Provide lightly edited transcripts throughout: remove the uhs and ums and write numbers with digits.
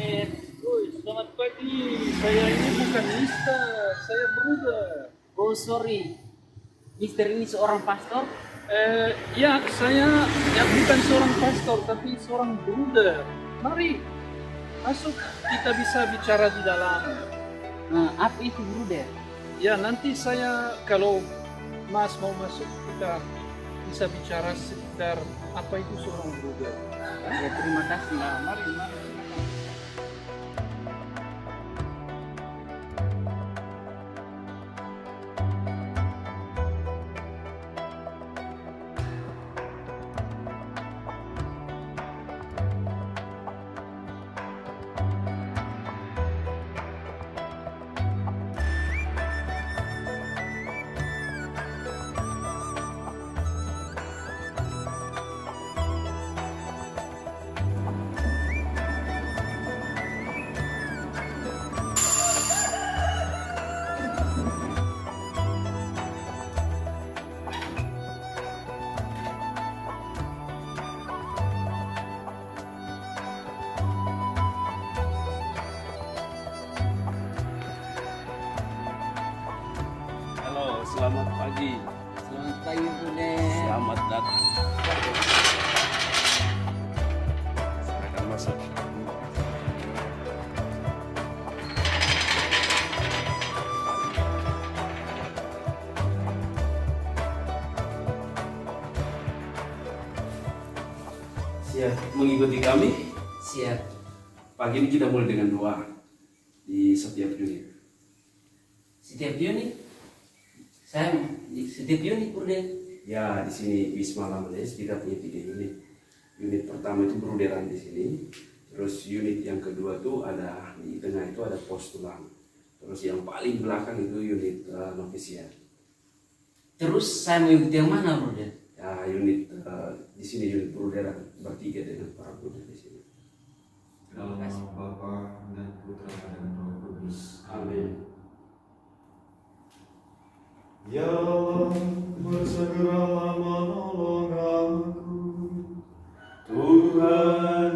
Selamat pagi. Saya ini bukan Mister, saya Bruder. Oh sorry, Mister ini seorang pastor? Ya, saya bukan seorang pastor, tapi seorang Bruder. Mari masuk, kita bisa bicara di dalam. Apa itu bruder? Ya, nanti saya kalau Mas mau masuk, kita bisa bicara sekitar apa itu seorang Bruder. Ya terima kasih. Mari. Halo, selamat pagi. Selamat pagi bruder. Selamat datang. Saya akan masuk. Siap mengikuti kami? Siap. Pagi ini kita mulai dengan doa di setiap unit. Setiap unit? Saya setiap unit bruder. Ya, di sini Wisma Lamnes kita punya 3 unit. Unit pertama itu bruderan di sini. Terus unit yang kedua tuh ada di tengah itu ada pos tulang. Terus yang paling belakang itu unit novisiat. Terus saya mau ikut yang mana bruder? Ya, unit di sini unit bruderan bertiga dengan para bruder di sini. Terima kasih. Bapa dan Putra dan Roh Kudus. Amin. Ya Allah, bersegeralah menolong aku. Tuhan,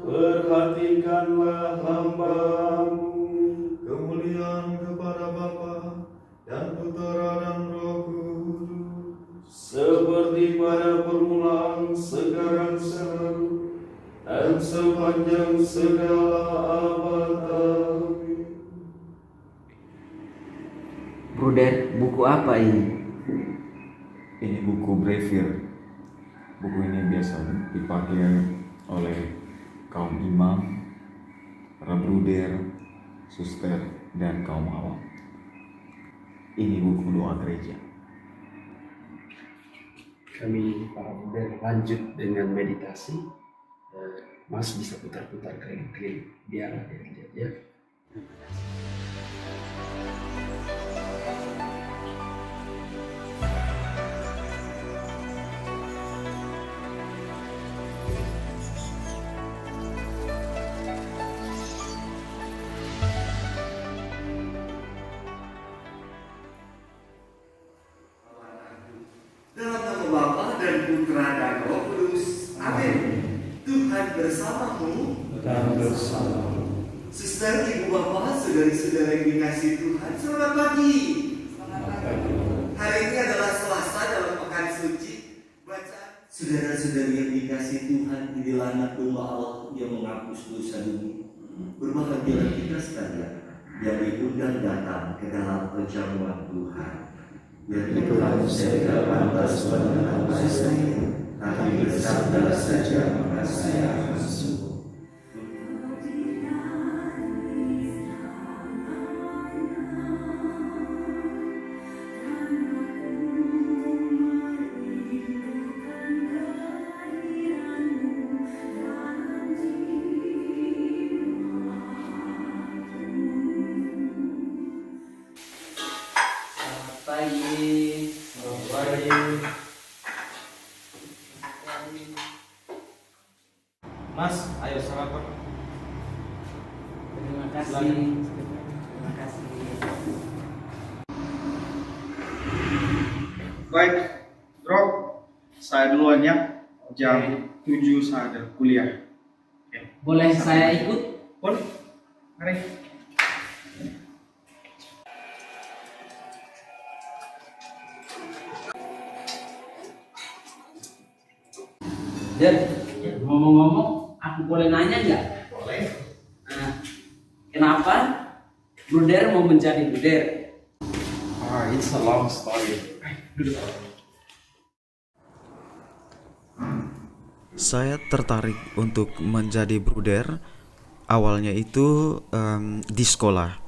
perhatikanlah hamba-Mu. Kemuliaan kepada Bapa dan Putra dan Roh Kudus. Seperti pada permulaan, sekarang, selalu, dan sepanjang segala abad. Amin. Bruder, buku apa ini? Ini buku Brevir. Buku ini biasa dipakai oleh kaum imam, para bruder, suster, dan kaum awam. Ini buku doa gereja. Kami para bruder lanjut dengan meditasi. Mas bisa putar-putar keliling-keliling biar ada yang lihat ya. Dalam nama Bapa dan Putra dan Roh Kudus. Amin. Tuhan bersamamu Dan bersama. Suster, Ibu Bapak, saudari-saudari yang dikasihi Tuhan, selamat pagi. Hari ini adalah Selasa dalam pekan suci. Baca, saudara-saudari yang dikasihi Tuhan, inilah anak domba Allah yang menghapus dosa dunia. Berbahagialah kita sekalian yang diundang datang ke dalam perjamuan Tuhan. Itulah saya tidak pantas mengenal saya, tapi bersabda saja maka saya akan sembuh. Selamat pagi. Mas, ayo sarapan. Terima kasih. Silakan. Terima kasih. Baik, drop. Saya duluan ya. Jam 7 saya ada kuliah. Boleh saya ikut? Pun, mari. Dan ngomong-ngomong, aku boleh nanya nggak? Boleh. Nah, kenapa Bruder mau menjadi Bruder? It's a long story. Saya tertarik untuk menjadi bruder. Awalnya itu di sekolah.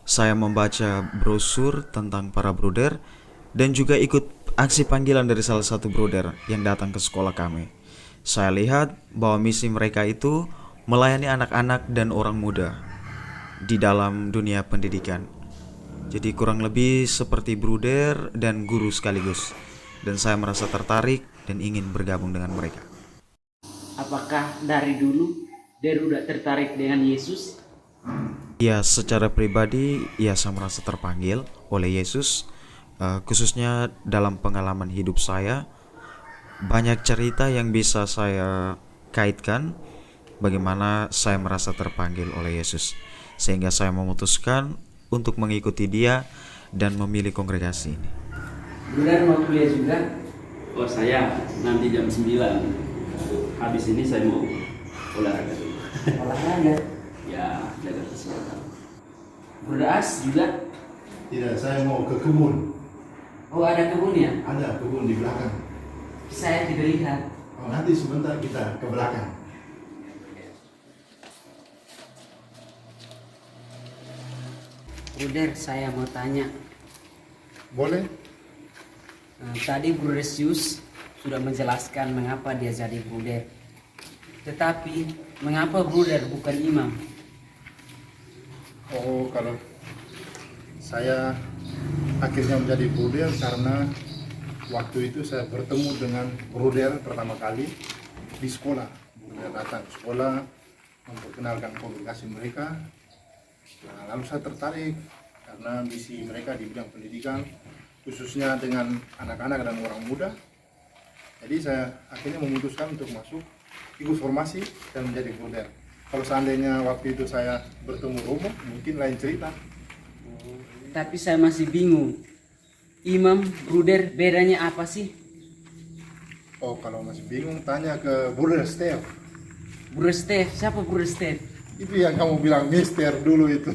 Saya membaca brosur tentang para bruder dan juga ikut aksi panggilan dari salah satu bruder yang datang ke sekolah kami. Saya lihat bahwa misi mereka itu melayani anak-anak dan orang muda di dalam dunia pendidikan. Jadi kurang lebih seperti bruder dan guru sekaligus. Dan saya merasa tertarik dan ingin bergabung dengan mereka. Apakah dari dulu Der udah tertarik dengan Yesus? Ya, secara pribadi ya saya merasa terpanggil oleh Yesus, khususnya dalam pengalaman hidup saya. Banyak cerita yang bisa saya kaitkan bagaimana saya merasa terpanggil oleh Yesus, sehingga saya memutuskan untuk mengikuti dia dan memilih kongregasi ini. Bruder mau kuliah juga? Oh saya nanti jam 9. Habis ini saya mau olahraga dulu. Olahraga. Ya, jaga kesehatan. Bruder As juga? Tidak, saya mau ke kebun. Oh, ada kebun ya? Ada kebun di belakang. Saya tidak lihat. Oh, nanti sebentar kita ke belakang. Bruder, saya mau tanya. Boleh? Tadi Bruder Sius sudah menjelaskan mengapa dia jadi Bruder. Tetapi, mengapa Bruder bukan imam? Oh, kalau saya akhirnya menjadi bruder karena waktu itu saya bertemu dengan bruder pertama kali di sekolah. Bruder datang ke sekolah memperkenalkan kongregasi mereka. Nah, lalu saya tertarik karena misi mereka di bidang pendidikan, khususnya dengan anak-anak dan orang muda. Jadi saya akhirnya memutuskan untuk masuk, ikut formasi dan menjadi bruder. Kalau seandainya waktu itu saya bertemu Romo, mungkin lain cerita. Tapi saya masih bingung. Imam, Bruder, bedanya apa sih? Oh, kalau masih bingung, tanya ke Bruder Steve. Bruder Steve, siapa Bruder Steve? Itu yang kamu bilang mister dulu itu.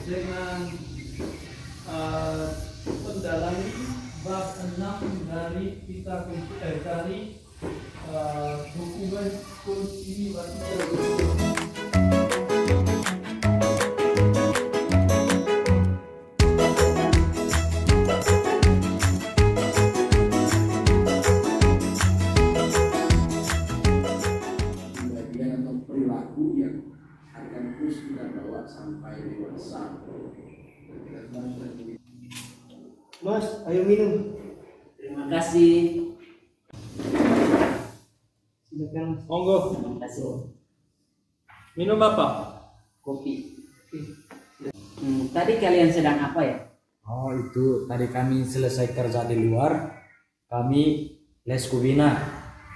Dengan pendalami bab 6 dari kitab dari dokumen Kunci Vatikan. Bagian atau perilaku yang akan terus kita bawa sampai dewasa. Mas, ayo minum. Terima kasih. Silakan, Mas. Monggo, Terima kasih. minum apa? Kopi. Tadi kalian sedang apa ya? Oh, itu tadi kami selesai kerja di luar. Kami les kubina,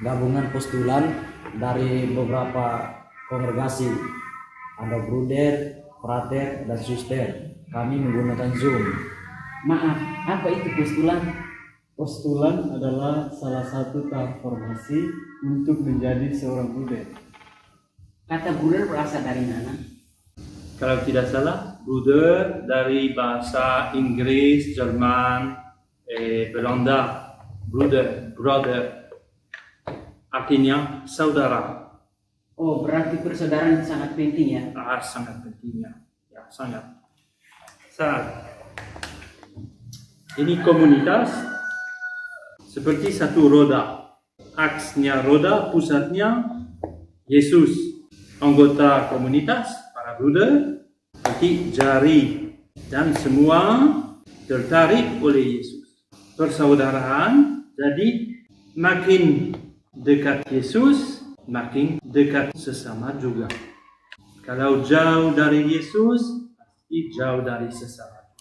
gabungan postulan dari beberapa kongregasi. Ada bruder, frater, dan suster. Kami menggunakan Zoom. Maaf, apa itu postulan? Postulan adalah salah satu tahap formasi untuk menjadi seorang bruder. Kata Bruder berasal dari mana? Kalau tidak salah, Bruder dari bahasa Inggris, Jerman, Belanda. Brother. Artinya saudara. Oh, berarti persaudaraan sangat penting ya? Sangat pentingnya. Ya, sangat. Ini komunitas seperti satu roda. Aksnya roda, pusatnya Yesus. Anggota komunitas, para bruder, berarti jari. Dan semua tertarik oleh Yesus. Persaudaraan, jadi makin dekat Yesus, makin dekat sesama juga. Kalau jauh dari Yesus, pasti jauh dari sesat.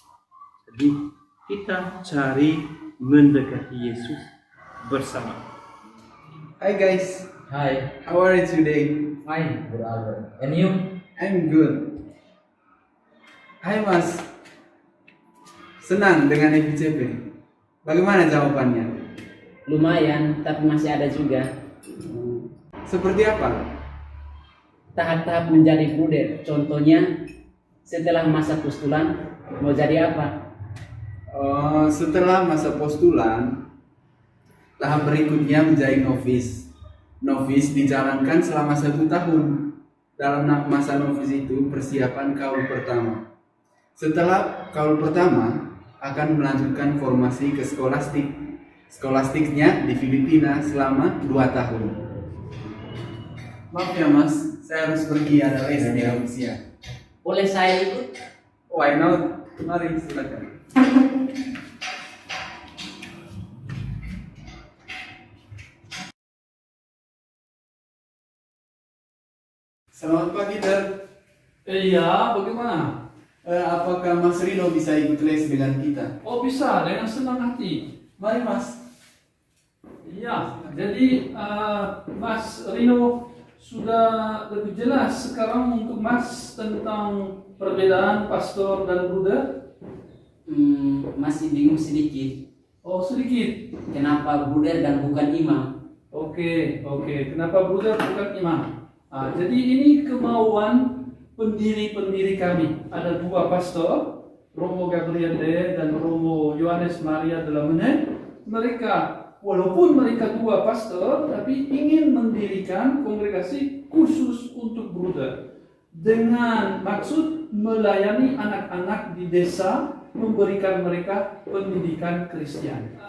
Jadi kita cari mendekati Yesus bersama. Hi guys, Hai, how are you today? fine, brother. And you? I'm good. Hai Mas, senang dengan FICP. Bagaimana jawabannya? Lumayan, tapi masih ada juga Seperti apa? tahap-tahap menjadi bruder. Contohnya, setelah masa postulan mau jadi apa? Setelah masa postulan, tahap berikutnya menjadi novis. Novis dijalankan selama 1 tahun. Dalam masa novis itu persiapan kaul pertama. Setelah kaul pertama akan melanjutkan formasi ke skolastik. Skolastiknya di Filipina selama 2 tahun. Maaf ya Mas, saya harus pergi, ada les di Rusia. Boleh saya ikut? Why not? Mari silakan. Selamat pagi, Ter. Iya, bagaimana? Apakah Mas Rino bisa ikut les dengan kita? Oh bisa, dengan senang hati. Mari Mas. Iya, jadi Mas Rino sudah lebih jelas sekarang untuk Mas tentang perbedaan pastor dan bruder? Masih bingung sedikit. Oh sedikit. Kenapa bruder dan bukan imam? Oke. Kenapa bruder bukan imam? Jadi ini kemauan pendiri-pendiri kami. Ada 2 pastor, Romo Gabriele dan Romo Yohanes Maria de la Mene. Mereka, walaupun mereka 2 pastor, tapi ingin mendirikan kongregasi khusus untuk bruder. Dengan maksud melayani anak-anak di desa, memberikan mereka pendidikan Kristen.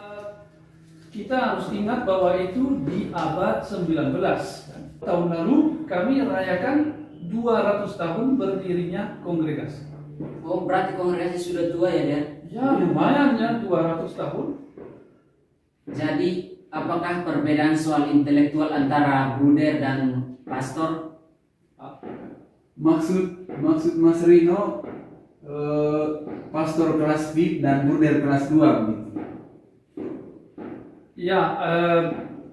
Kita harus ingat bahwa itu di abad 19. Tahun lalu kami rayakan 200 tahun berdirinya kongregasi. Oh, berarti kongregasi sudah tua ya, Der? Ya lumayan ya, 200 tahun. Jadi, apakah perbedaan soal intelektual antara bruder dan pastor? Maksud Mas Rino pastor kelas VIP dan bruder kelas 2 begitu. Ya,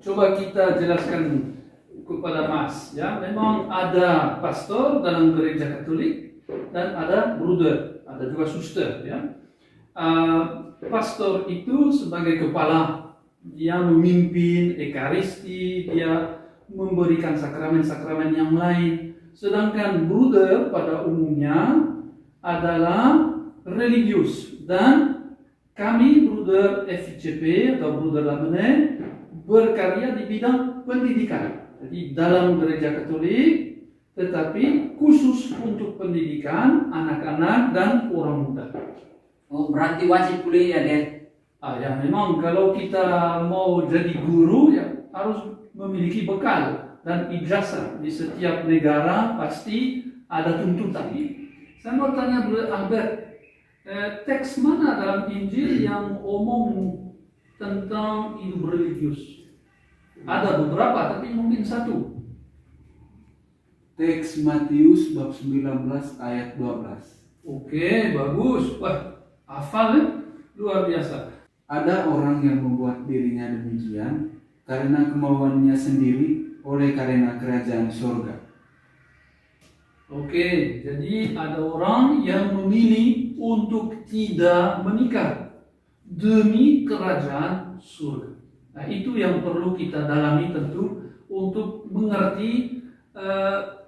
coba kita jelaskan kepada Mas. Ya, memang ada pastor dalam gereja Katolik dan ada bruder, ada juga suster. Ya, pastor itu sebagai kepala, dia memimpin ekaristi, dia memberikan sakramen-sakramen yang lain. Sedangkan bruder pada umumnya adalah religius, dan kami bruder FICP atau bruder Lamene berkarya di bidang pendidikan. Jadi dalam gereja Katolik, tetapi khusus untuk pendidikan anak-anak dan orang muda. Oh, berarti wajib kuliah ya, Der? Ya memang kalau kita mau jadi guru ya harus memiliki bekal dan ijazah. Di setiap negara pasti ada tuntutan. Saya mau tanya Brother Albert, teks mana dalam Injil yang omong tentang hidup religius? Ada beberapa, tapi mungkin satu. Teks Matius bab 19 ayat 12. Oke, bagus. Wah, hafal ya? Luar biasa. Ada orang yang membuat dirinya demikian karena kemauannya sendiri oleh karena kerajaan surga. Oke, jadi ada orang yang memilih untuk tidak menikah demi kerajaan surga. Nah, itu yang perlu kita dalami tentu untuk mengerti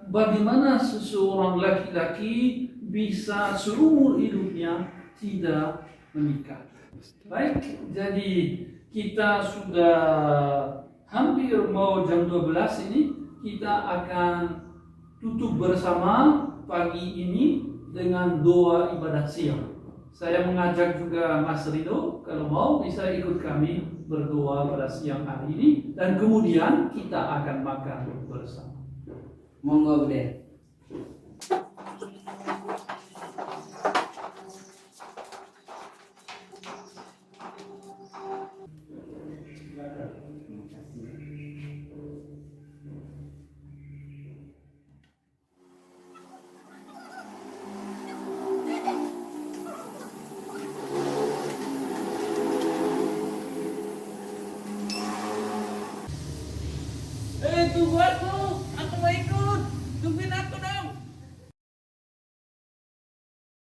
bagaimana seseorang laki-laki bisa seumur hidupnya tidak menikah. Baik, jadi kita sudah hampir mau jam 12 ini, kita akan tutup bersama pagi ini dengan doa ibadat siang. Saya mengajak juga Mas Rino, kalau mau bisa ikut kami berdoa pada siang hari ini, dan kemudian kita akan makan bersama. Monggo, Bude.